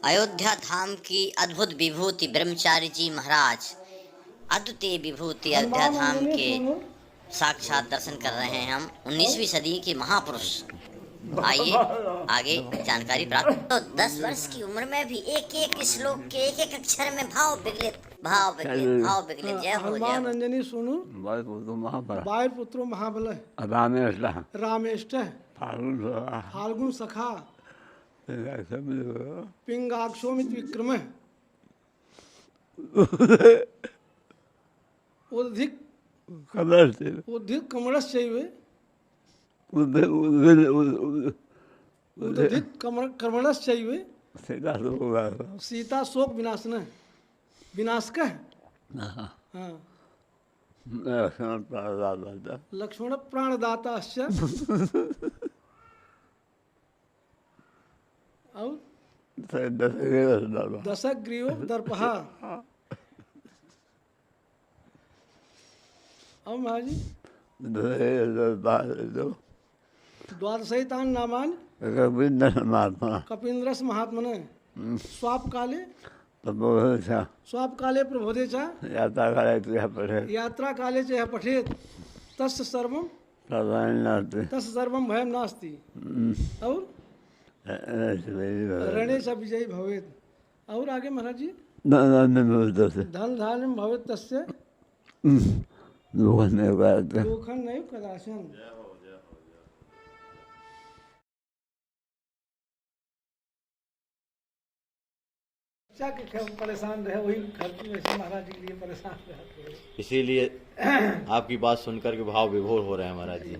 अयोध्या धाम की अद्भुत विभूति ब्रह्मचारी जी महाराज अद्वितीय विभूति अयोध्या धाम के साक्षात दर्शन कर रहे हैं हम। 19वीं सदी के महापुरुष। आइए आगे जानकारी प्राप्त। तो 10 वर्ष की उम्र में भी एक एक श्लोक के एक एक अक्षर में भाव विगलित। जय हो हनुमान अंजनी सुनु वायुपुत्रो महाबल रामेष्ट फाल्गुन सखा पिंगाक्षोमित विक्रम उद्धिक कमरश्चैव उद्धिक कर्मणश्चैव सीता शोक विनाशक लक्ष्मण प्राणदाताश्च और दशग्रीव दर्पः और महाराज द्वादशैतान नामान कपीन्द्रस महात्मने स्वाप काले प्रबोधे च यात्रा काले च पठेत तस्य सर्वं भयं नास्ति और रणे च विजयी भवेत्। और आगे महाराज जी धन धान्यम भवेत् तस्य दुखं नैव कदाचन। परेशान रहे वही महाराज जी के लिए परेशान रहे, इसीलिए आपकी बात सुनकर के भाव विभोर हो रहे हैं महाराज जी।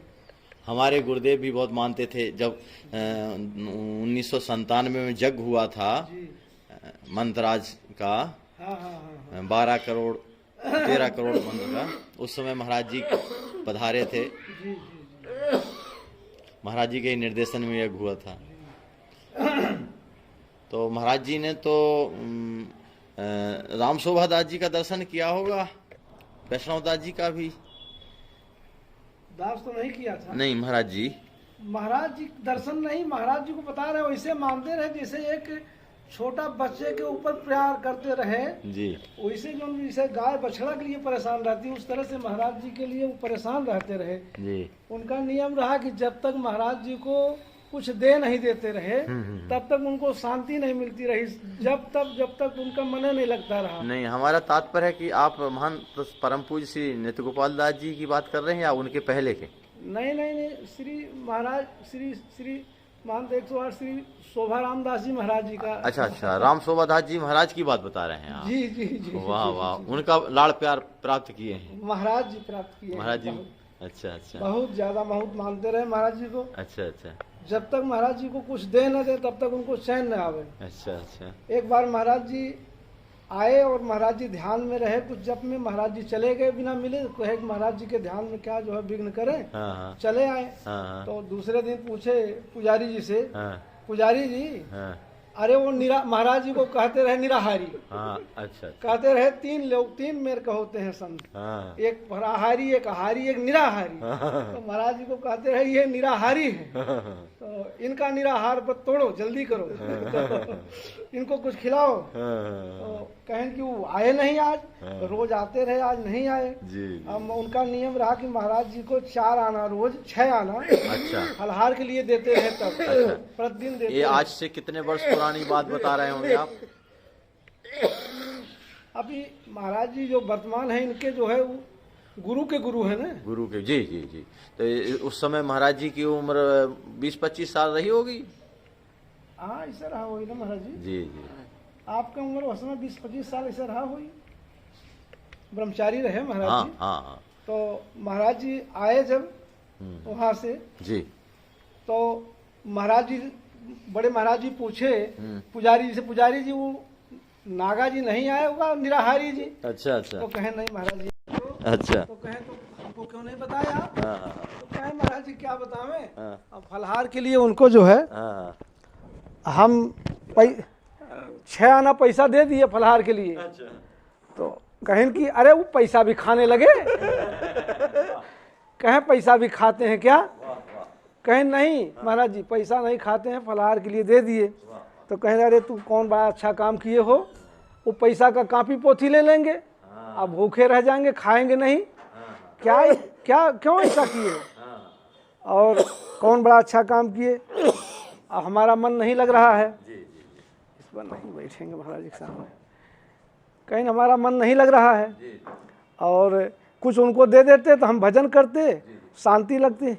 हमारे गुरुदेव भी बहुत मानते थे। जब 1997 में जग हुआ था मंत्राज का 12 करोड़ 13 करोड़ मंत्र का, उस समय महाराज जी पधारे थे। महाराज जी के निर्देशन में यज्ञ हुआ था। तो महाराज जी ने तो राम शोभा दास जी का दर्शन किया होगा, वैष्णव दास जी का भी दास तो नहीं किया था। नहीं महाराज जी दर्शन नहीं, महाराज जी को बता रहे वैसे मानते रहे जैसे एक छोटा बच्चे के ऊपर प्यार करते रहे जी। वैसे जो जैसे गाय बछड़ा के लिए परेशान रहती है उस तरह से महाराज जी के लिए वो परेशान रहते रहे जी। उनका नियम रहा कि जब तक महाराज जी को कुछ दे नहीं देते रहे तब तक उनको शांति नहीं मिलती रही, जब तक उनका मन नहीं लगता रहा। नहीं, हमारा तात्पर्य है कि आप महान परम पूज्य श्री नित्य गोपाल दास जी की बात कर रहे हैं या उनके पहले के? नहीं, श्री महाराज श्री महंत 108 श्री शोभा राम दास जी महाराज जी का। अच्छा, राम शोभा दास जी महाराज की बात बता रहे हैं आप? जी। वाह, उनका लाड़ प्यार प्राप्त किए हैं महाराज जी, प्राप्त किए महाराज जी। अच्छा, बहुत ज्यादा बहुत मानते रहे महाराज जी को। अच्छा। जब तक महाराज जी को कुछ दे न दे तब तक उनको चैन न आवे। अच्छा। एक बार महाराज जी आए और महाराज जी ध्यान में रहे, कुछ जब में महाराज जी चले गए बिना मिले, कहे कि महाराज जी के ध्यान में क्या जो है विघ्न करे। चले आए। तो दूसरे दिन पूछे पुजारी जी से, पुजारी जी अरे वो महाराज जी को कहते रहे निराहारी। अच्छा। कहते रहे 3 लोग 3 मेर का होते हैं संत, एक पराहारी, एक आहारी, एक निराहारी। तो महाराज जी को कहते रहे ये निराहारी है, तो इनका निराहार पर तोड़ो, जल्दी करो। इनको कुछ खिलाओ। तो कहें कि वो आए नहीं आज, रोज आते रहे, आज नहीं आए। अब उनका नियम रहा कि महाराज जी को 4 आना रोज, 6 आना फलहार के लिए देते रहे। तब प्रतिदिन देते। ये आज से कितने वर्ष पुरानी बात बता रहे होंगे आप? अभी महाराज जी जो वर्तमान है इनके जो है वो गुरु के गुरु है ना। गुरु के जी। तो उस समय महाराज जी की उम्र 20-25 साल रही होगी। हाँ, ऐसा रहा होगी ना महाराज जी। जी। आपका उम्र उस समय 20-25 साल ऐसा रहा होगी। ब्रह्मचारी रहे महाराज जी। हाँ। तो महाराज जी आए जब वहां से जी, तो महाराज जी बड़े महाराज जी पूछे पुजारी जी से, पुजारी जी वो नागा जी नहीं आए होगा निराहारी जी? अच्छा। तो कहे नहीं महाराज जी। अच्छा। तो कहे तो हमको क्यों नहीं बताया? तो कहे महाराज जी क्या बतावे, अब फलहार के लिए उनको जो है हम 6 आना पैसा दे दिए फलहार के लिए। तो कहें कि अरे वो पैसा भी खाने लगे। कहें पैसा भी खाते हैं क्या? कहें नहीं महाराज जी पैसा नहीं खाते हैं, फलहार के लिए दे दिए। तो कहें अरे तू कौन बड़ा अच्छा काम किए हो, वो पैसा का कापी पोथी ले लेंगे, अब भूखे रह जाएंगे, खाएंगे नहीं, क्या क्या क्यों ऐसा किए, और कौन बड़ा अच्छा काम किए, अब हमारा मन नहीं लग रहा है, इस पर नहीं बैठेंगे महाराज जी के सामने, कहीं हमारा मन नहीं लग रहा है, और कुछ उनको दे देते तो हम भजन करते, शांति लगती,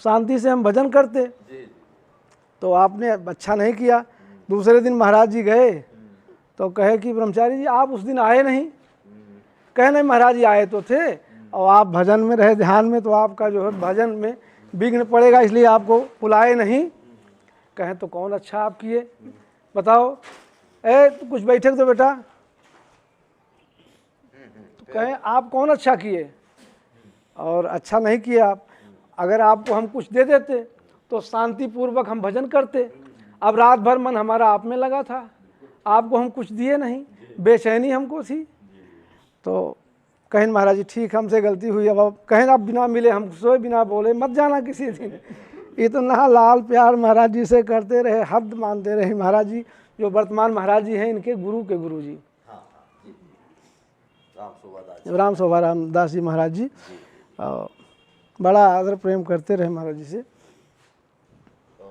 शांति से हम भजन करते। तो आपने अच्छा नहीं किया। दूसरे दिन महाराज जी गए तो कहे कि ब्रह्मचारी जी आप उस दिन आए नहीं, कहे नहीं महाराज जी आए तो थे, और आप भजन में रहे, ध्यान में, तो आपका जो है भजन में विघ्न पड़ेगा, इसलिए आपको बुलाए नहीं। कहें तो कौन अच्छा आप किए, बताओ, तो कुछ बैठे तो बेटा, तो कहें आप कौन अच्छा किए, और अच्छा नहीं किए आप। अगर आपको हम कुछ दे देते तो शांति पूर्वक हम भजन करते, अब रात भर मन हमारा आप में लगा था, आपको हम कुछ दिए नहीं, बेचैनी हमको थी। तो कहें महाराज जी ठीक हमसे गलती हुई, अब कहें आप बिना मिले हम सोए बिना बोले मत जाना किसी दिन। इतना लाल प्यार महाराज जी से करते रहे, हद मानते रहे महाराज जी, जो वर्तमान महाराज जी हैं इनके गुरु के गुरु जी राम शोभा रामदास जी महाराज जी, और बड़ा आदर प्रेम करते रहे महाराज जी से। तो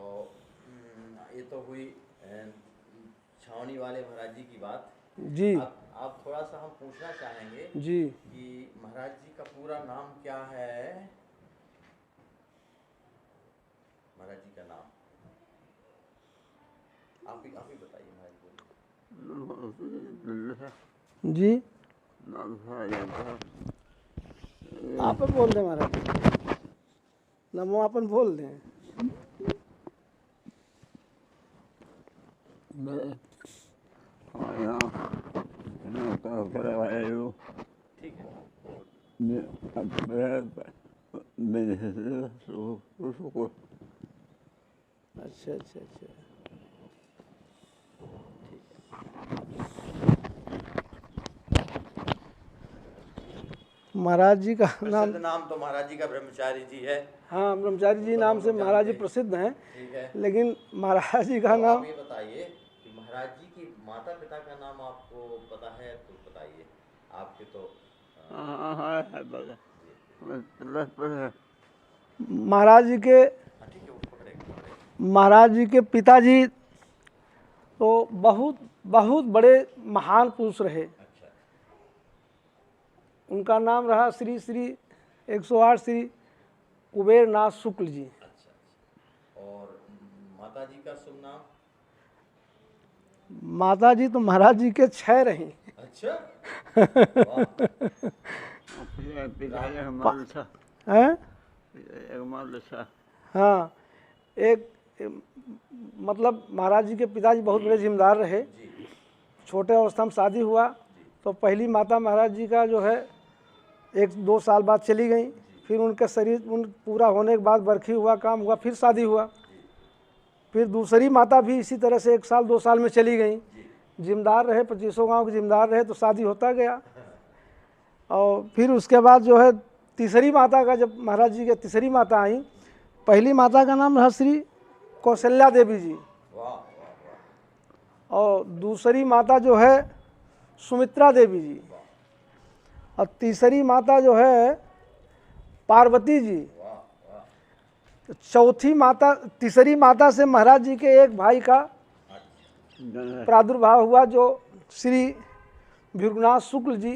ये तो हुई छावनी वाले महाराज जी की बात जी। आप थोड़ा सा हम पूछना चाहेंगे जी कि महाराज जी का पूरा नाम क्या है, महाराज जी का नाम आप ही बताइए महाराज जी। आप बोल दें महाराज, नमो अपन बोल दें। ठीक है। अच्छा। महाराज जी का नाम तो महाराज जी का ब्रह्मचारी जी है। हाँ, ब्रह्मचारी जी नाम से महाराज जी प्रसिद्ध हैं। ठीक है। लेकिन महाराज जी का नाम, ये बताइए कि महाराज जी की माता पिता का नाम आपको पता है तो बताइए। आपके तो महाराज जी के पिताजी तो बहुत बड़े महान पुरुष रहे। उनका नाम रहा श्री 108 श्री कुबेरनाथ शुक्ल जी। और माता जी का शुभ नाम? माता जी तो महाराज जी के 6 रही। अच्छा। हाँ, एक मतलब महाराज जी के पिताजी बहुत बड़े जिम्मेदार रहे। छोटे अवस्था में शादी हुआ तो पहली माता महाराज जी का जो है 1-2 साल बाद चली गई। फिर उनका शरीर पूरा होने के बाद बरखी हुआ, काम हुआ, फिर शादी हुआ। फिर दूसरी माता भी इसी तरह से 1 साल 2 साल में चली गई। जिम्मेदार रहे, 25 गांव के जिम्मेदार रहे, तो शादी होता गया। और फिर उसके बाद जो है तीसरी माता का, जब महाराज जी के तीसरी माता आई, पहली माता का नाम रहा श्री कौशल्या देवी जी, और दूसरी माता जो है सुमित्रा देवी जी, और तीसरी माता जो है पार्वती जी। चौथी माता, तीसरी माता से महाराज जी के एक भाई का प्रादुर्भाव हुआ जो श्री भृगुनाथ शुक्ल जी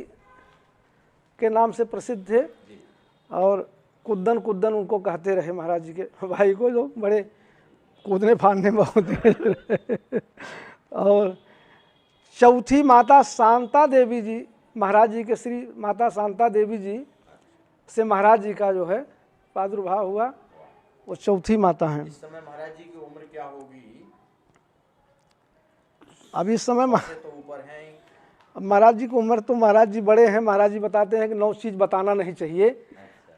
के नाम से प्रसिद्ध थे, और कुद्दन उनको कहते रहे महाराज जी के भाई को, जो बड़े कूदने फाड़ने बहुत। और चौथी माता शांता देवी जी, महाराज जी के श्री माता शांता देवी जी से महाराज जी का जो है प्रादुर्भाव हुआ, वो चौथी माता हैं। इस समय महाराज जी की उम्र क्या होगी? अभी इस समय तो ऊपर हैं महाराज जी की उम्र, तो महाराज जी बड़े हैं। महाराज जी बताते हैं कि 9 चीज़ बताना नहीं चाहिए।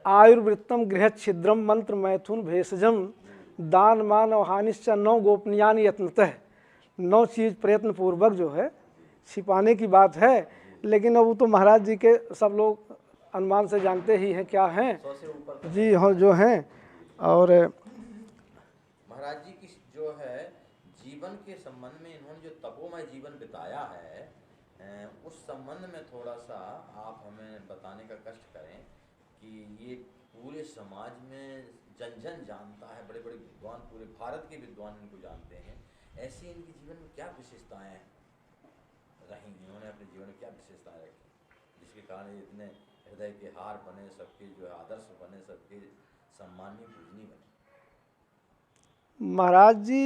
आयुर्वृत्तम गृह छिद्रम मंत्र मैथुन भेषजम दान मान और हानिश्च 9 गोपनीयान यत्नतः। 9 चीज़ प्रयत्न पूर्वक जो है छिपाने की बात है, लेकिन अब वो तो महाराज जी के सब लोग अनुमान से जानते ही हैं क्या हैं जी, हाँ जो हैं। और महाराज जी की जो है जीव जीवन के संबंध में इन्होंने जो तपोमय जीवन बिताया है, उस संबंध में थोड़ा सा आप हमें बताने का कष्ट करें कि ये पूरे समाज में जन जन जानता है, बड़े बड़े विद्वान, पूरे भारत के विद्वान इनको जानते हैं, ऐसी इनके जीवन में क्या विशेषताएं रही, इन्होंने अपने जीवन में क्या विशेषताएं रखी जिसके कारण ये इतने हृदय के हार बने, सबके जो है आदर्श बने, सबके सम्मानीय पूजनीय बने। महाराज जी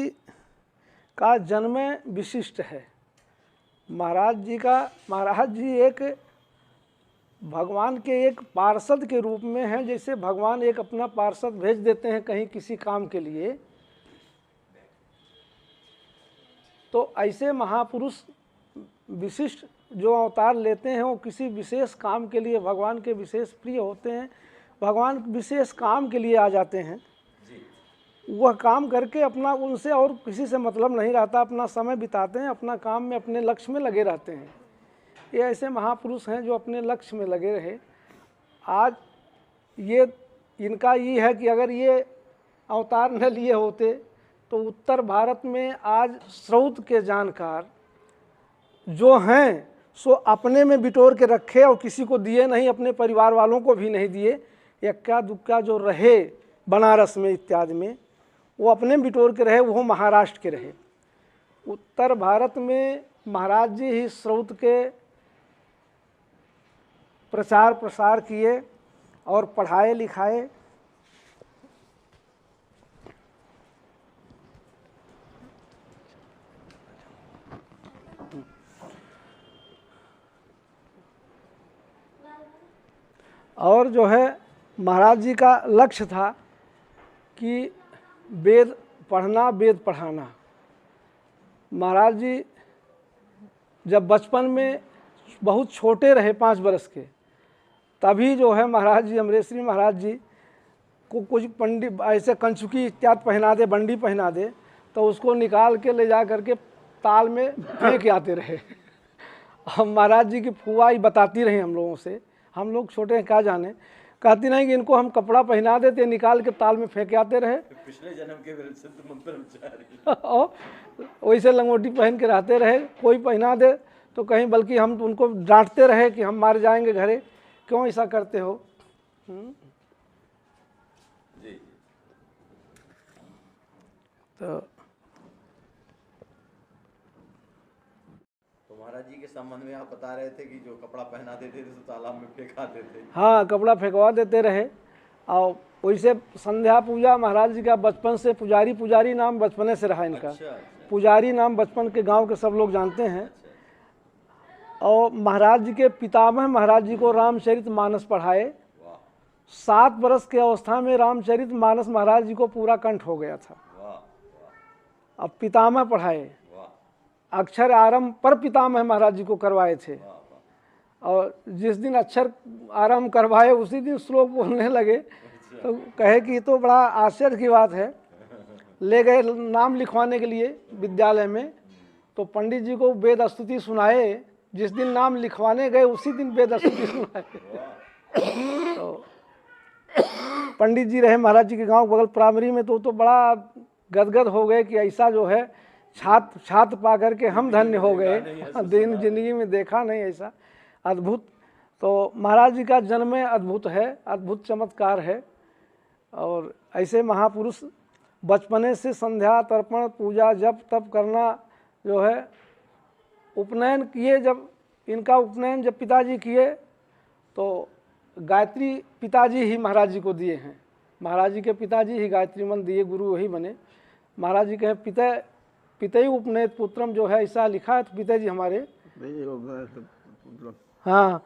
का जन्म विशिष्ट है। महाराज जी एक भगवान के एक पार्षद के रूप में हैं। जैसे भगवान एक अपना पार्षद भेज देते हैं कहीं किसी काम के लिए, तो ऐसे महापुरुष विशिष्ट जो अवतार लेते हैं वो किसी विशेष काम के लिए भगवान के विशेष प्रिय होते हैं, भगवान विशेष काम के लिए आ जाते हैं। वह काम करके अपना उनसे और किसी से मतलब नहीं रहता, अपना समय बिताते हैं, अपना काम में अपने लक्ष्य में लगे रहते हैं। ये ऐसे महापुरुष हैं जो अपने लक्ष्य में लगे रहे। आज ये इनका ये है कि अगर ये अवतार न लिए होते तो उत्तर भारत में आज श्रौत के जानकार जो हैं सो अपने में बिटोर के रखे और किसी को दिए नहीं, अपने परिवार वालों को भी नहीं दिए। इक्का दुक्का जो रहे बनारस में इत्यादि में वो अपने बिटोर के रहे, वो महाराष्ट्र के रहे। उत्तर भारत में महाराज जी ही श्रौत के प्रचार प्रसार किए और पढ़ाए लिखाए। और जो है महाराज जी का लक्ष्य था कि वेद पढ़ना, वेद पढ़ाना। महाराज जी जब बचपन में बहुत छोटे रहे, 5 बरस के, तभी जो है महाराज जी, अमरेश्वरी महाराज जी को कुछ पंडित ऐसे कंचुकी इत्यादि पहना दे, बंडी पहना दे, तो उसको निकाल के ले जा करके ताल में फेंक आते रहे। हम महाराज जी की फुआ ही बताती रही हम लोगों से, हम लोग छोटे हैं क्या जाने, कहती नहीं कि इनको हम कपड़ा पहना देते, निकाल के ताल में फेंक आते रहे। पिछले जन्म के ब्रह्मचारी और वैसे लंगोटी पहन के रहते रहे। कोई पहना दे तो कहीं, बल्कि हम उनको डांटते रहे कि हम मार जाएंगे घरे, क्यों ऐसा करते हो। जी। तो महाराज जी के संबंध में आप बता रहे थे कि जो कपड़ा पहना देते थे तो तालाब में फेंका देते। हाँ, कपड़ा फेंकवा देते रहे। और वैसे संध्या पूजा महाराज जी का बचपन से, पुजारी नाम बचपने से रहा इनका। अच्छा। पुजारी नाम बचपन के गांव के सब लोग जानते हैं। और महाराज जी के पितामह महाराज जी को रामचरित मानस पढ़ाए। 7 बरस के अवस्था में रामचरित मानस महाराज जी को पूरा कंठ हो गया था। अब पितामह पढ़ाए, अक्षर आरंभ पर पितामह महाराज जी को करवाए थे। और जिस दिन अक्षर आरंभ करवाए उसी दिन श्लोक बोलने लगे, तो कहे कि तो बड़ा आश्चर्य की बात है। ले गए नाम लिखवाने के लिए विद्यालय में, तो पंडित जी को वेद स्तुति सुनाए। जिस दिन नाम लिखवाने गए उसी दिन वेद स्तुति सुनाए। तो पंडित जी रहे महाराज जी के गांव बगल प्राइमरी में, तो बड़ा गदगद हो गए कि ऐसा जो है छात्र पा करके हम धन्य हो गए, दिन जिंदगी में देखा नहीं ऐसा अद्भुत। तो महाराज जी का जन्म अद्भुत है, अद्भुत चमत्कार है। और ऐसे महापुरुष बचपने से संध्या तर्पण पूजा जप तप करना जो है, उपनयन किए, जब इनका उपनयन जब पिताजी किए तो गायत्री पिताजी ही महाराज जी को दिए हैं। महाराज जी के पिताजी ही गायत्री मंत्र दिए, गुरु वही बने। महाराज जी कहे पितई उपनयत पुत्रम, जो है ऐसा लिखा है। तो पिताजी हमारे, हाँ,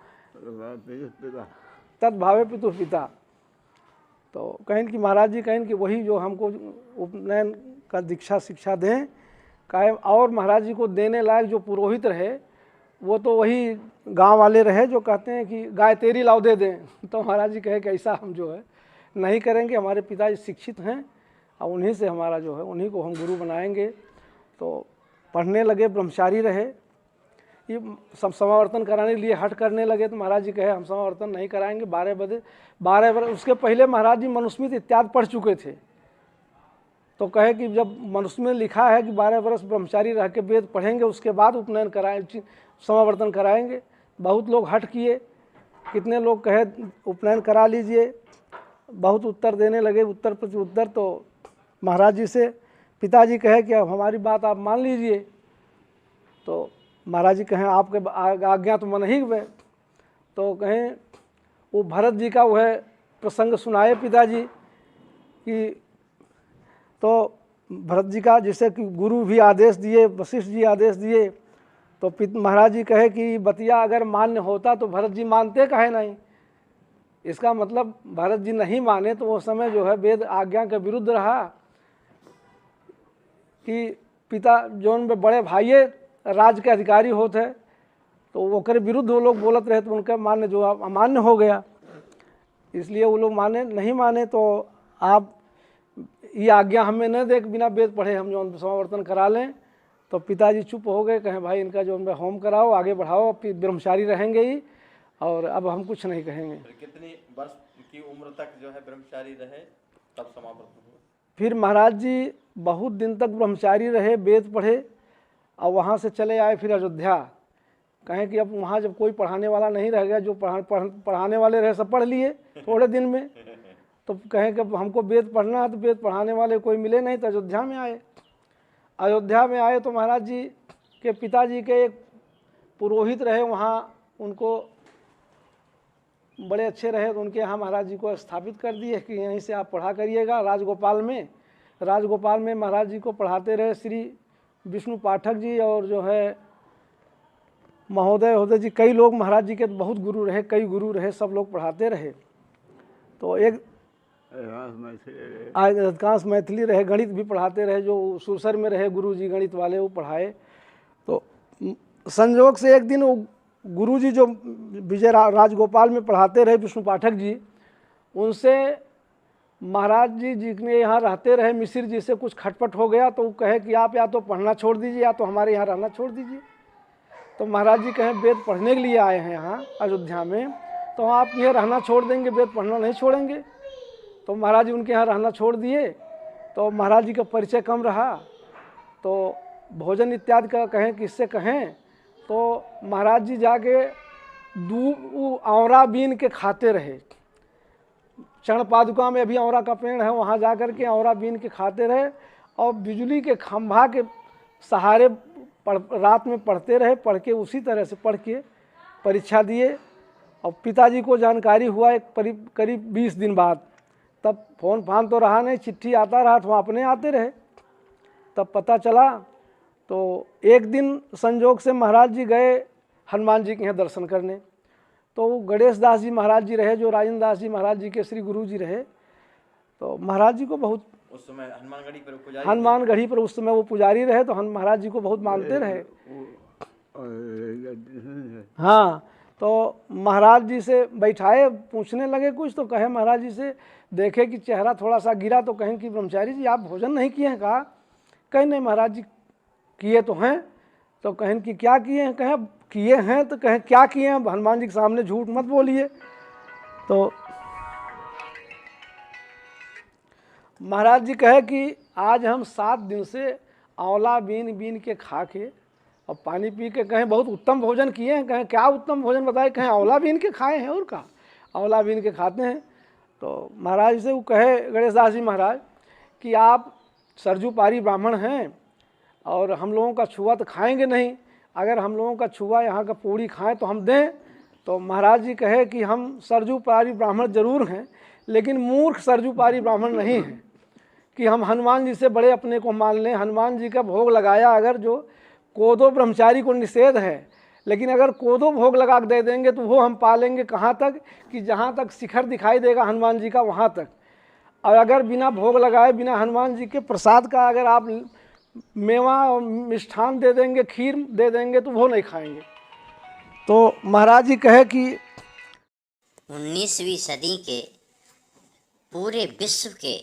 तद्भावे पितु पिता। तो कहें कि महाराज जी कहें कि वही जो हमको उपनयन का दीक्षा शिक्षा दें, कहे। और महाराज जी को देने लायक जो पुरोहित रहे वो तो वही गांव वाले रहे जो कहते हैं कि गाय तेरी लाओ दे दें। तो महाराज जी कहे कि ऐसा हम जो है नहीं करेंगे, हमारे पिताजी शिक्षित हैं और उन्हीं से हमारा जो है, उन्हीं को हम गुरु बनाएंगे। तो पढ़ने लगे, ब्रह्मचारी रहे। ये सब समावर्तन कराने के लिए हट करने लगे, तो महाराज जी कहे हम समावर्तन नहीं कराएंगे। 12 बरस उसके पहले महाराज जी मनुस्मृति इत्यादि पढ़ चुके थे। तो कहे कि जब मनुष्य में लिखा है कि 12 वर्ष ब्रह्मचारी रह के वेद पढ़ेंगे उसके बाद उपनयन समावर्तन कराएंगे। बहुत लोग हट किए, कितने लोग कहे उपनयन करा लीजिए, बहुत उत्तर देने लगे, उत्तर प्रति उत्तर। तो महाराज जी से पिताजी कहे कि अब हमारी बात आप मान लीजिए। तो महाराज जी कहें आपके आज्ञा तो मन ही में। तो कहें वो भरत जी का वह प्रसंग सुनाए पिताजी कि तो भरत जी का जैसे कि गुरु भी आदेश दिए, वशिष्ठ जी आदेश दिए, तो महाराज जी कहे कि बतिया अगर मान्य होता तो भरत जी मानते काहे नहीं। इसका मतलब भरत जी नहीं माने तो वो समय जो है वेद आज्ञा के विरुद्ध रहा कि पिता जो उनके बड़े भाइये राज के अधिकारी होते तो वो करे विरुद्ध वो लोग बोलत रहे तो उनका मान्य जो अमान्य हो गया। इसलिए वो लोग माने नहीं माने तो आप ये आज्ञा हमें न दे बिना वेद पढ़े हम जो समावर्तन करा लें। तो पिताजी चुप हो गए, कहें भाई इनका जो उनका होम कराओ, आगे बढ़ाओ, फिर ब्रह्मचारी रहेंगे ही और अब हम कुछ नहीं कहेंगे। कितनी वर्ष की उम्र तक जो है ब्रह्मचारी रहे तब समावर्तन हुआ? फिर महाराज जी बहुत दिन तक ब्रह्मचारी रहे, वेद पढ़े और वहाँ से चले आए फिर अयोध्या। कहें कि अब वहाँ जब कोई पढ़ाने वाला नहीं रह गया, जो पढ़ाने वाले रहे सब पढ़ लिए थोड़े दिन में। तो कहें कि हमको वेद पढ़ना है तो वेद पढ़ाने वाले कोई मिले नहीं तो अयोध्या में आए। अयोध्या में आए तो महाराज जी के पिताजी के एक पुरोहित रहे वहाँ, उनको बड़े अच्छे रहे तो उनके यहाँ महाराज जी को स्थापित कर दिए कि यहीं से आप पढ़ा करिएगा। राजगोपाल में महाराज जी को पढ़ाते रहे श्री विष्णु पाठक जी और जो है महोदय जी, कई लोग महाराज जी के बहुत गुरु रहे, कई गुरु रहे, सब लोग पढ़ाते रहे। तो एक अधिकांश मैथिली रहे, गणित भी पढ़ाते रहे, जो सुरसर में रहे गुरु जी गणित वाले वो पढ़ाए। तो संयोग से एक दिन वो गुरु जी जो विजय राजगोपाल में पढ़ाते रहे विष्णु पाठक जी, उनसे महाराज जी ने यहाँ रहते रहे मिश्र जी से कुछ खटपट हो गया। तो वो कहे कि आप या तो पढ़ना छोड़ दीजिए या तो हमारे यहाँ रहना छोड़ दीजिए। तो महाराज जी कहें वेद पढ़ने के लिए आए हैं यहाँ अयोध्या में, तो आप ये रहना छोड़ देंगे, वेद पढ़ना नहीं छोड़ेंगे। तो महाराज जी उनके यहाँ रहना छोड़ दिए। तो महाराज जी का परिचय कम रहा तो भोजन इत्यादि का कहें किससे कहें, तो महाराज जी जाके दूब औरा बीन के खाते रहे। चरण पादुका में अभी औरा का पेड़ है, वहाँ जा कर के औरा बीन के खाते रहे और बिजली के खंभा के सहारे रात में पढ़ते रहे। पढ़ के उसी तरह से पढ़ के परीक्षा दिए और पिताजी को जानकारी हुआ एक करीब 20 दिन बाद। तब फ़ोन फान तो रहा नहीं, चिट्ठी आता रहा तो वहाँ अपने आते रहे। तब पता चला तो एक दिन संजोग से महाराज जी गए हनुमान जी के यहाँ दर्शन करने। तो गणेश दास जी महाराज जी रहे जो राजेंद्र दास जी महाराज जी के श्री गुरु जी रहे। तो महाराज जी को बहुत उस समय हनुमानगढ़ी पर उस समय वो पुजारी रहे तो हम महाराज जी को बहुत मानते रहे। हाँ, तो महाराज जी से बैठाए, पूछने लगे कुछ। तो कहे महाराज जी से, देखे कि चेहरा थोड़ा सा गिरा तो कहें कि ब्रह्मचारी जी आप भोजन नहीं किए हैं? कहा कहीं नहीं महाराज जी किए तो हैं। तो कहें कि क्या किए हैं? कहें किए हैं। तो कहें क्या किए हैं? हनुमान जी के सामने झूठ मत बोलिए। तो महाराज जी कहे कि आज हम 7 दिन से आंवला बीन के खा के और पानी पी के कहें बहुत उत्तम भोजन किए हैं। कहें क्या उत्तम भोजन बताए? कहें आंवला बीन के खाए हैं। और कहा आंवला बीन के खाते हैं। तो महाराज से वो कहे गणेश दास जी महाराज कि आप सरजू पारी ब्राह्मण हैं और हम लोगों का छुआ तो खाएंगे नहीं, अगर हम लोगों का छुआ यहाँ का पूड़ी खाएं तो हम दें। तो महाराज जी कहे कि हम सरजू पारी ब्राह्मण जरूर हैं लेकिन मूर्ख सरजू पारी ब्राह्मण नहीं हैं कि हम हनुमान जी से बड़े अपने को मान लें। हनुमान जी का भोग लगाया, अगर जो कोदो ब्रह्मचारी को निषेध है, लेकिन अगर कोदो भोग लगा दे देंगे तो वो हम पालेंगे कहाँ तक कि जहाँ तक शिखर दिखाई देगा हनुमान जी का वहाँ तक। और अगर बिना भोग लगाए, बिना हनुमान जी के प्रसाद का अगर आप मेवा और मिष्ठान दे देंगे, खीर दे देंगे तो वो नहीं खाएंगे। तो महाराज जी कहे कि 19वीं सदी के पूरे विश्व के